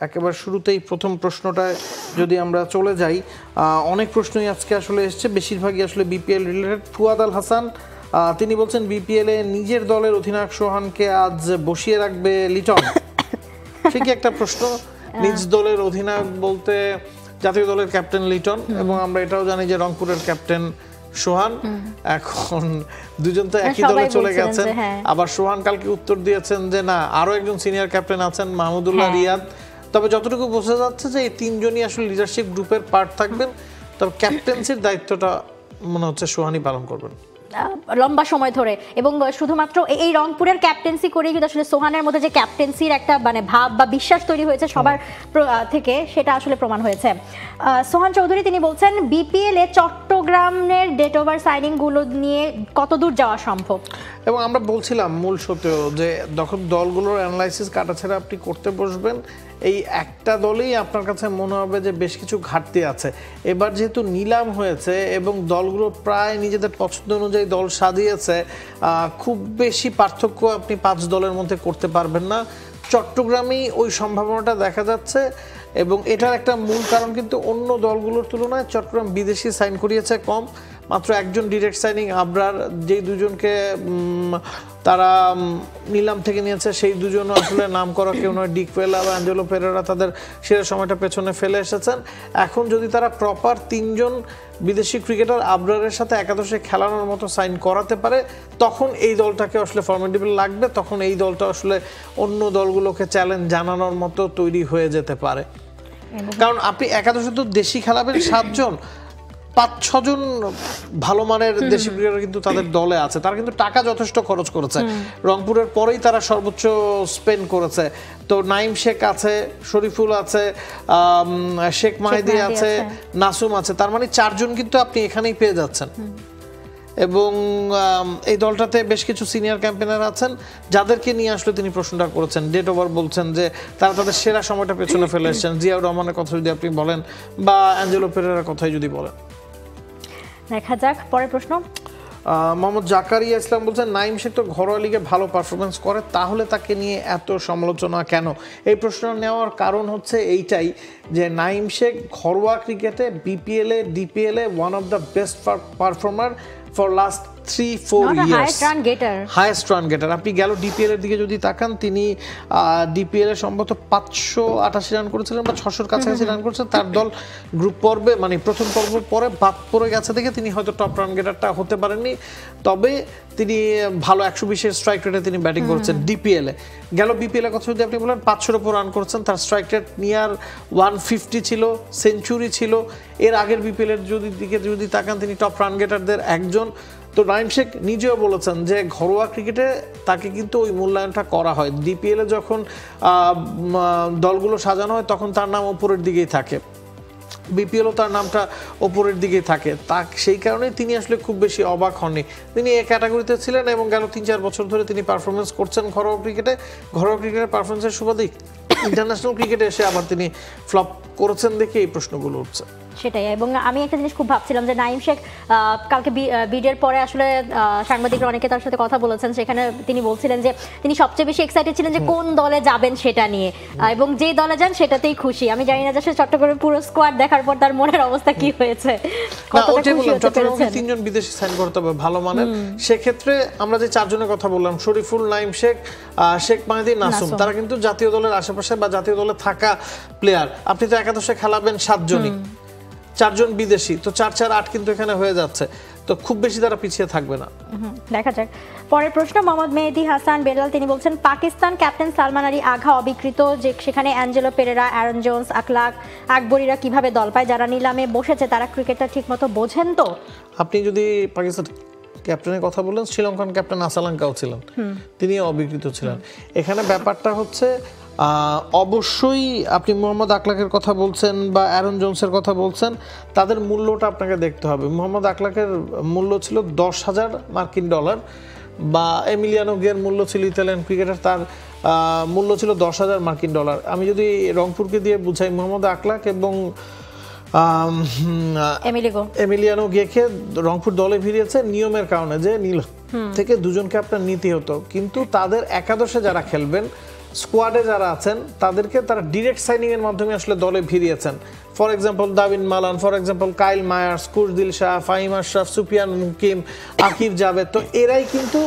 একেবারে শুরুতেই প্রথম প্রশ্নটায় যদি আমরা চলে যাই, অনেক প্রশ্নই আজকে আসলে এসছে, বেশিরভাগই আসলে বিপিএল রিলেটেড। ফুয়াদ আল হাসান তিনি বলছেন বিপিএল এ নিজের দলের অধিনায়ক সোহানকে আজ বসিয়ে রাখবে লিটন। ঠিকই একটা প্রশ্ন। নিজ দলের অধিনায়ক বলতে জাতীয় দলের ক্যাপ্টেন লিটন, এবং আমরা এটাও জানি যে রংপুরের ক্যাপ্টেন সোহান। এখন দুজন তো একই দলে চলে গেছেন। আবার সোহান কালকে উত্তর দিয়েছেন যে না, আরো একজন সিনিয়র ক্যাপ্টেন আছেন মাহমুদুল্লাহ রিয়াদ। তবে যতটুকু বোঝা যাচ্ছে যে এই তিনজনই আসলে লিডারশিপ গ্রুপের পার্ট থাকবেন, তবে ক্যাপ্টেন্সির দায়িত্বটা মনে হচ্ছে সোহানই পালন করবেন লম্বা সময় ধরে। এবং শুধুমাত্র এই রংপুরের ক্যাপ্টেন্সি করেই কিন্তু আসলে সোহানের মধ্যে যে ক্যাপ্টেন্সির একটা মানে ভাব বা বিশ্বাস তৈরি হয়েছে সবার থেকে, সেটা আসলে প্রমাণ হয়েছে। সোহান চৌধুরী তিনি বলছেন বিপিএল এ চট্টগ্রামের ডেট ওভার সাইনিং গুলো নিয়ে কতদূর যাওয়া সম্ভব। এবং আমরা বলছিলাম মূল শোতেও যে যখন দলগুলোর অ্যানালাইসিস কাটাছেড়া আপনি করতে বসবেন, এই একটা দলেই আপনার কাছে মনে হবে যে বেশ কিছু ঘাটতি আছে। এবার যেহেতু নিলাম হয়েছে এবং দলগুলো প্রায় নিজেদের পছন্দ অনুযায়ী দল সাজিয়েছে, খুব বেশি পার্থক্য আপনি 5 দলের মধ্যে করতে পারবেন না। চট্টগ্রামেই ওই সম্ভাবনাটা দেখা যাচ্ছে, এবং এটার একটা মূল কারণ কিন্তু অন্য দলগুলোর তুলনায় চট্টগ্রাম বিদেশি সাইন করিয়েছে কম। মাত্র একজন ডিরেক্ট সাইনিং আবরার, যেই দুজনকে তারা নিলাম থেকে নিয়েছে, সেই দুজনও আসলে নাম করা কেউ নয়। ডিকওয়েলা বা অ্যাঞ্জেলো পেরেরা তাদের সেরা সময়টা পেছনে ফেলে এসেছেন। এখন যদি তারা প্রপার 3 জন বিদেশি ক্রিকেটার আবরারের সাথে একাদশে খেলানোর মতো সাইন করাতে পারে, তখন এই দলটাকে আসলে ফর্মেডেবল লাগবে। তখন এই দলটা আসলে অন্য দলগুলোকে চ্যালেঞ্জ জানানোর মতো তৈরি হয়ে যেতে পারে। কারণ আপনি একাদশে তো দেশি খেলাবেন 7 জন, 5-6 জন ভালো মানের দেশি ক্রিকেটার কিন্তু তাদের দলে আছে। তারা কিন্তু টাকা যথেষ্ট খরচ করেছে, রংপুরের পরেই তারা সর্বোচ্চ স্পেন্ড করেছে। তো নাইম শেখ আছে, শরীফুল আছে, শেখ মাহিদি আছে, নাসুম আছে, তার মানে 4 জন কিন্তু আপনি এখানেই পেয়ে যাচ্ছেন। এবং এই দলটাতে বেশ কিছু সিনিয়র ক্যাম্পেনার আছেন যাদেরকে নিয়ে আসলে তিনি প্রশ্নটা করেছেন। ডেট ওভার বলছেন যে তারা তাদের সেরা সময়টা পেছনে ফেলে এসেছেন। জিয়াউর রহমানের কথা যদি আপনি বলেন বা অ্যাঞ্জেলো পেরেরার কথাই যদি বলেন। দেখা যাক পরের প্রশ্ন। মোহাম্মদ জাকারিয়া ইসলাম বলছেন নাইম শেখ তো ঘরোয়া লিগে ভালো পারফরমেন্স করে, তাহলে তাকে নিয়ে এত সমালোচনা কেন? এই প্রশ্ন নেওয়ার কারণ হচ্ছে এইটাই যে নাইম শেখ ঘরোয়া ক্রিকেটে BPL A DPL A one of the best performer for last 3-4 years, highest run গেটার। আপনি গেল ডিপিএল এর দিকে যদি তাকান, তিনি ডিপিএল এর সম্ভবত 588 রান করেছিলেন বা 600-র কাছাকাছি রান করেছেন। তার দল গ্রুপ পর্বে মানে প্রথম পর্ব পরে বাদ পড়ে গেছে দেখে তিনি হয়তো টপ রান গেটারটা হতে পারেননি, তবে তিনি ভালো 120-এর স্ট্রাইক রেটে তিনি ব্যাটিং করেছেন ডিপিএল এ। গেল বিপিএল এর কথা যদি আপনি বলেন 500-র উপর রান করেছেন, তার স্ট্রাইক রেট নিয়ার 150 ছিল, সেঞ্চুরি ছিল। এর আগের বিপিএল এর দিকে যদি তাকান, তিনি টপ রান গেটারদের একজন। তো নাইম শেখ নিজেও বলেছেন যে ঘরোয়া ক্রিকেটে তাকে কিন্তু ওই মূল্যায়নটা করা হয়। ডিপিএল এ যখন দলগুলো সাজানো হয় তখন তার নাম ওপরের দিকেই থাকে, বিপিএলও তার নামটা ওপরের দিকেই থাকে। সেই কারণেই তিনি আসলে খুব বেশি অবাক হননি। তিনি এ ক্যাটাগরিতে ছিলেন এবং গেল 3-4 বছর ধরে তিনি পারফরমেন্স করছেন ঘরোয়া ক্রিকেটে। ঘরোয়া ক্রিকেটের পারফরমেন্সের সুবাদে ইন্টারন্যাশনাল ক্রিকেটে এসে আবার তিনি ফ্লপ করেছেন দেখে এই প্রশ্নগুলো উঠছে। সেটাই। এবং আমি একটা জিনিস খুব ভাবছিলাম যে নাইম শেখ কালকে বিডের পরে আসলে সাংবাদিকরা অনেকে তার সাথে কথা বলেছেন, সেখানে তিনি বলছিলেন যে তিনি সবচেয়ে বেশি এক্সাইটেড ছিলেন যে কোন দলে যাবেন সেটা নিয়ে, এবং যে দলে যান সেটাতেই খুশি। আমি জানি না যে সে চট্টগ্রামের পুরো স্কোয়াড দেখার পর তার মনের অবস্থা কি হয়েছে। চট্টগ্রামে 3 জন বিদেশি সাইন করতে হবে ভালো মানের। সেক্ষেত্রে আমরা যে 4 জনের কথা বললাম, শরীফুল, নাইম শেখ, শেখ মাহিদি, নাসুম, তারা কিন্তু জাতীয় দলের আশেপাশে বা জাতীয় দলে থাকা প্লেয়ার। আপনি তো একাদশে খেলাবেন 7 জনই, 4 জন বিদেশি, তো 4-4-8 কিন্তু এখানে হয়ে যাচ্ছে। তো খুব বেশি তারা পিছিয়ে থাকবে না। দেখা যাক পরের প্রশ্ন। মোহাম্মদ মেহেদি হাসান বেলাল তিনি বলছেন পাকিস্তান ক্যাপ্টেন সালমান আলী আগা অবিকৃত, যে সেখানে অ্যাঞ্জেলো পেরেরা, অ্যারন জোন্স, আকবরীরা কিভাবে দল পায়? যারা নিলামে বসেছে তারা ক্রিকেটটা ঠিকমতো বোঝেন তো? আপনি যদি পাকিস্তান ক্যাপ্টেনের কথা বলেন, শ্রীলঙ্কান ক্যাপ্টেন আসালাঙ্কাও ছিলেন, তিনি অবিকৃত ছিলেন। এখানে ব্যাপারটা হচ্ছে অবশ্যই আপনি মোহাম্মদ আকলাকের কথা বলছেন বা অ্যারন জোন্সের কথা বলছেন, তাদের মূল্যটা আপনাকে দেখতে হবে। মোহাম্মদ আকলাকের মূল্য ছিল $10,000 বা এমিলিয়ানো গের মূল্য ছিল ইতালিয়ান ক্রিকেটার, তার মূল্য ছিল $10,000। আমি যদি রংপুরকে দিয়ে বুঝাই, মোহাম্মদ আকলাক এবং এমিলিয়ানো গেকে রংপুর দলে ভিড়িয়েছে নিয়মের কারণে, যে নীল থেকে 2 জনকে আপনার নিতে হতো, কিন্তু তাদের একাদশে যারা খেলবেন স্কোয়াডে যারা আছেন তাদেরকে তারা ডিরেক্ট সাইনিং এর মাধ্যমে আসলে দলে ভিড়িয়েছেন। For example David Malan, for example Kyle Mayers, Khushdil Shah, Faheem Ashraf, Sufiyan Muqeem, Aqib Javed, তো এরাই কিন্তু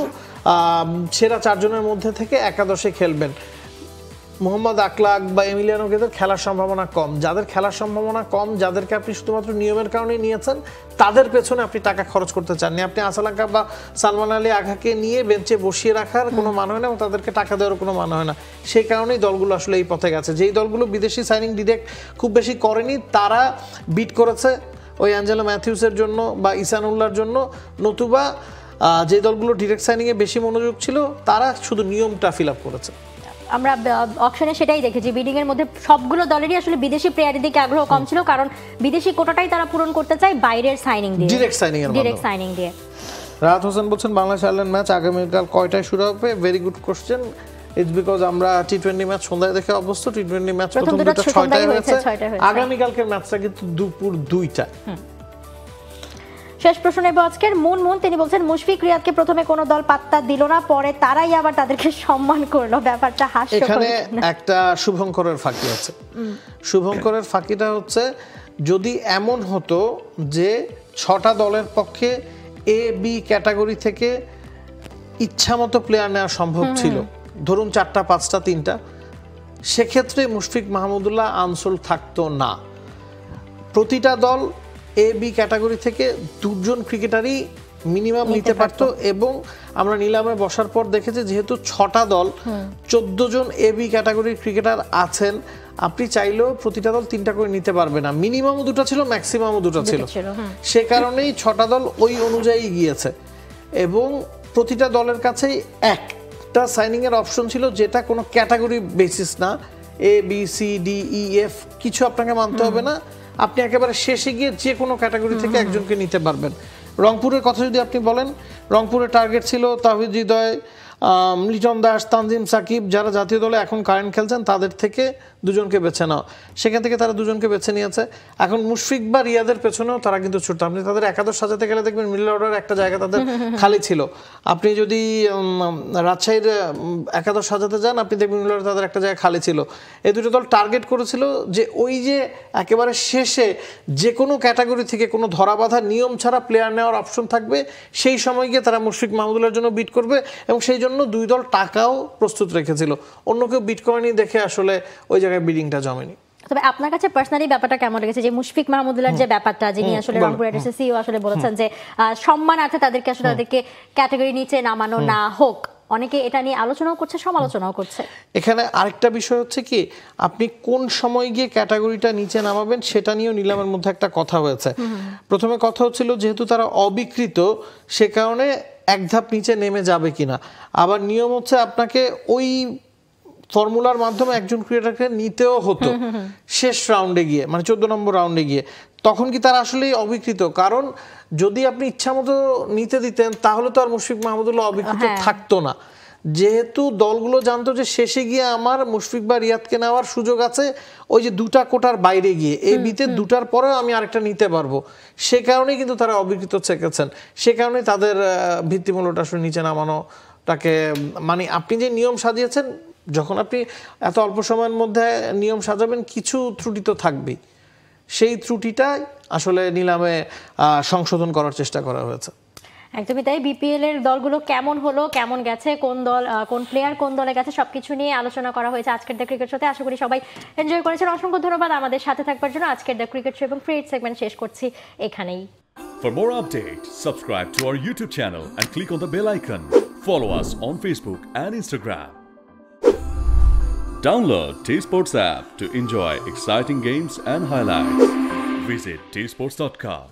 সেরা 4 জনের মধ্যে থেকে একাদশে খেলবেন। মোহাম্মদ আকলাক বা এমিলিয়ানো গেদের খেলার সম্ভাবনা কম। যাদের খেলার সম্ভাবনা কম, যাদেরকে আপনি শুধুমাত্র নিয়মের কারণে নিয়েছেন, তাদের পেছনে আপনি টাকা খরচ করতে চাননি। আপনি আসালাঙ্কা বা সালমান আলী আঘাকে নিয়ে বেঞ্চে বসিয়ে রাখার কোনো মানে হয় না এবং তাদেরকে টাকা দেওয়ার কোনো মানে হয় না। সেই কারণেই দলগুলো আসলে এই পথে গেছে। যেই দলগুলো বিদেশি সাইনিং ডিরেক্ট খুব বেশি করেনি, তারা বিট করেছে ওই অ্যাঞ্জেলো ম্যাথিউসের জন্য বা ইসানুল্লাহর জন্য, নতুবা যে দলগুলো ডিরেক্ট সাইনিংয়ে বেশি মনোযোগ ছিল তারা শুধু নিয়মটা ফিল আপ করেছে। আমরা অকশনে সেটাই দেখেছি, বিডিং এর মধ্যে সবগুলো দলেরই আসলে বিদেশি প্লেয়ারের দিকে আগ্রহ কম ছিল, কারণ বিদেশি কোটাটাই তারা পূরণ করতে চায় বাইরের সাইনিং দিয়ে, ডিরেক্ট সাইনিং দিয়ে। রাহাত হোসেন বলছেন বাংলাদেশ আয়ারল্যান্ড ম্যাচ আগামীকাল কয়টায় শুরু হবে? Very good question. It's because আমরা টি-20 ম্যাচ সন্ধ্যায় দেখে অভ্যস্ত। টি-20 ম্যাচ প্রথম দুটো 6টায় হয়েছে, আগামীকালকের ম্যাচটা কিন্তু দুপুর 2টায়। শেষ প্রশ্ন নেব আজকের। মুন তিনি বলছেন মুশফিক রিয়াদকে প্রথমে কোনো দল পাত্তা দিল না, পরে তারাই আবার তাদেরকে সম্মান করলো, ব্যাপারটা হাস্যকর। এখানে একটা শুভঙ্করের ফাঁকি আছে। শুভঙ্করের ফাঁকিটা হচ্ছে, যদি এমন হতো যে 6টা দলের পক্ষে এ বি ক্যাটাগরি থেকে ইচ্ছামতো প্লেয়ার নেওয়া সম্ভব ছিল, ধরুন 4টা 5টা 3টা, সেক্ষেত্রে মুশফিক মাহমুদুল্লাহ আনসোল থাকতো না। প্রতিটা দল এ বি ক্যাটাগরি থেকে 2 জন ক্রিকেটারই মিনিমাম নিতে পারতো, এবং আমরা নিলামে বসার পর দেখেছি যেহেতু 6টা দল 14 জন এ বি ক্যাটাগরির ক্রিকেটার আছেন, আপনি চাইলেও প্রতিটা দল 3টা করে নিতে পারবে না। মিনিমামও 2টা ছিল, ম্যাক্সিমামও 2টা ছিল। সে কারণেই 6টা দল ওই অনুযায়ী গিয়েছে, এবং প্রতিটা দলের কাছেই একটা সাইনিং এর অপশন ছিল, যেটা কোনো ক্যাটাগরি বেসিস না, A B C D E F কিছু আপনাকে মানতে হবে না, আপনি একেবারে শেষে গিয়ে যে কোনো ক্যাটাগরি থেকে একজনকে নিতে পারবেন। রংপুরের কথা যদি আপনি বলেন, রংপুরের টার্গেট ছিল তাওহিদ হৃদয়, লিটন দাস, তানজিম সাকিব, যারা জাতীয় দলে এখন কারেন্ট খেলছেন তাদের থেকে 2 জনকে বেছে নাও। সেখান থেকে তারা 2 জনকে বেছে নিয়েছে। এখন মুশফিক বা রিয়াদের পেছনেও তারা কিন্তু ছুটতো। আপনি তাদের একাদশ সাজাতে গেলে দেখবেন মিডল অর্ডার একটা জায়গা তাদের খালি ছিল। আপনি যদি রাজশাহীর একাদশ সাজাতে যান, আপনি দেখবেন মিডল অর্ডার তাদের একটা জায়গা খালি ছিল। এই দুটো দল টার্গেট করেছিল যে ওই যে একেবারে শেষে যে কোনো ক্যাটাগরি থেকে কোনো ধরাবাঁধা নিয়ম ছাড়া প্লেয়ার নেওয়ার অপশন থাকবে, সেই সময় গিয়ে তারা মুশফিক মাহমুদুল্লাহর জন্য বিট করবে, এবং সেই জন্য 2 দল টাকাও প্রস্তুত রেখেছিল। অন্য কেউ বিট করেনি দেখে আসলে ওই জায়গায় বিডিংটা জমেনি। তবে আপনার কাছে পার্সোনালি ব্যাপারটা কেমন লেগেছে যে মুশফিক মাহমুদুল্লাহর যে ব্যাপারটা, যিনি আসলে রংপুর রাইডার্সের সিইও আসলে বলেছেন যে সম্মানার্থে তাদেরকে আসলে তাদেরকে ক্যাটাগরি নিচে নামানো না হোক, অনেকে এটা নিয়ে আলোচনাও করছে, সমালোচনাও করছে। এখানে আরেকটা বিষয় হচ্ছে কি, আপনি কোন সময় গিয়ে ক্যাটাগরিটা নিচে নামাবেন সেটা নিয়েও নিলামের মধ্যে একটা কথা হয়েছে। প্রথমে কথা হচ্ছিল যেহেতু তারা অবিকৃত, সে কারণে এক ধাপ নিচে নেমে যাবে কিনা। আবার নিয়ম হচ্ছে আপনাকে ওই ফর্মুলার মাধ্যমে একজন ক্রিকেটারকে নিতেও হতো শেষ রাউন্ডে গিয়ে, মানে 14 নম্বর রাউন্ডে গিয়ে। তখন কি তারা আসলেই অবিকৃত? কারণ যদি আপনি ইচ্ছা মতো নিতে দিতেন তাহলে তো আর মুশফিক মাহমুদুল্লাহ অবিকৃত থাকতো না। যেহেতু দলগুলো জানতো যে শেষে গিয়ে আমার মুশফিক বা রিয়াদকে নেওয়ার সুযোগ আছে, ওই যে 2টা কোটার বাইরে গিয়ে এ বিতে 2টার পরেও আমি আরেকটা নিতে পারবো, সে কারণেই কিন্তু তারা অবিকৃত চেকেছেন। সে কারণেই তাদের ভিত্তিমূল্যটা আসলে নিচে নামানোটাকে, মানে আপনি যে নিয়ম সাজিয়েছেন, যখন আপনি এত অল্প সময়ের মধ্যে নিয়ম সাজাবেন কিছু ত্রুটি তো থাকবেই, সেই ত্রুটিটাই আসলে নিলামে সংশোধন করার চেষ্টা করা হয়েছে। একদমই তাই। বিপিএল এর দলগুলো কেমন হলো, কেমন গেছে, কোন দল কোন প্লেয়ার কোন দলে গেছে, সবকিছু নিয়ে আলোচনা করা হয়েছে আজকের দ্য ক্রিকেট শোতে। আশা করি সবাই এনজয় করেছেন। অসংখ্য ধন্যবাদ আমাদের সাথে থাকবার জন্য। আজকের দ্য ক্রিকেট শো এবং ফ্রি সেগমেন্ট শেষ করছি এখানেই। For more updates, subscribe to our YouTube channel and click on the bell icon. Follow us on Facebook and Instagram. Download T-Sports app to enjoy exciting games and highlights. Visit tsports.com.